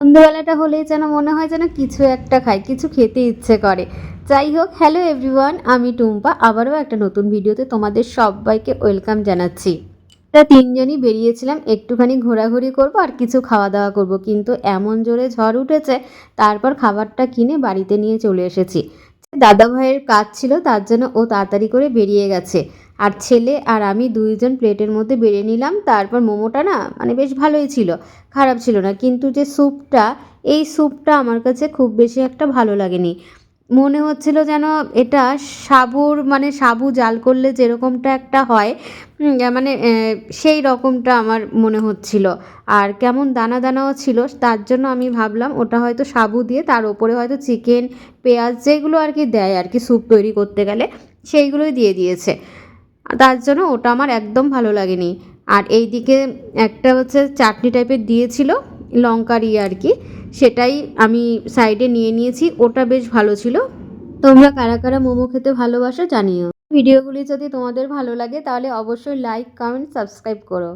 সন্ধ্যেবেলাটা হলেই যেন মনে হয় যেন কিছু একটা খাই, কিছু খেতে ইচ্ছে করে। যাই হোক, হ্যালো এভরিওয়ান, আমি টুম্পা আবারও একটা নতুন ভিডিওতে তোমাদের সবাইকে ওয়েলকাম জানাচ্ছি। তা তিনজনই বেরিয়েছিলাম একটুখানি ঘোরাঘুরি করব আর কিছু খাওয়া দাওয়া করব, কিন্তু এমন জোরে ঝড় উঠেছে তারপর খাবারটা কিনে বাড়িতে নিয়ে চলে এসেছি। দাদা ভাইয়ের কাজ ছিল তার জন্য ও তাড়াতাড়ি করে বেরিয়ে গেছে, আর ছেলে আর আমি দুইজন প্লেটের মধ্যে বেড়ে নিলাম। তারপর মোমোটা না মানে বেশ ভালোই ছিল, খারাপ ছিল না, কিন্তু যে স্যুপটা, এই স্যুপটা আমার কাছে খুব বেশি একটা ভালো লাগেনি। মনে হচ্ছিল যেন এটা সাবুর মানে সাবু জাল করলে যেরকমটা একটা হয়, মানে সেই রকমটা আমার মনে হচ্ছিল। আর কেমন দানা দানাও ছিল, তার জন্য আমি ভাবলাম ওটা হয়তো সাবু দিয়ে তার ওপরে হয়তো চিকেন, পেঁয়াজ যেগুলো আর কি দেয় আর কি স্যুপ তৈরি করতে গেলে, সেইগুলোই দিয়ে দিয়েছে। তার জন্য ওটা আমার একদম ভালো লাগেনি। আর এই দিকে একটা হচ্ছে চাটনি টাইপের দিয়েছিল, লঙ্কার আর কি, সেটাই আমি সাইডে নিয়ে নিয়েছি, ওটা বেশ ভালো ছিল। তোমরা কারা কারা মোমো খেতে ভালোবাসো জানিও। ভিডিওগুলি যদি তোমাদের ভালো লাগে তাহলে অবশ্যই লাইক, কমেন্ট, সাবস্ক্রাইব করো।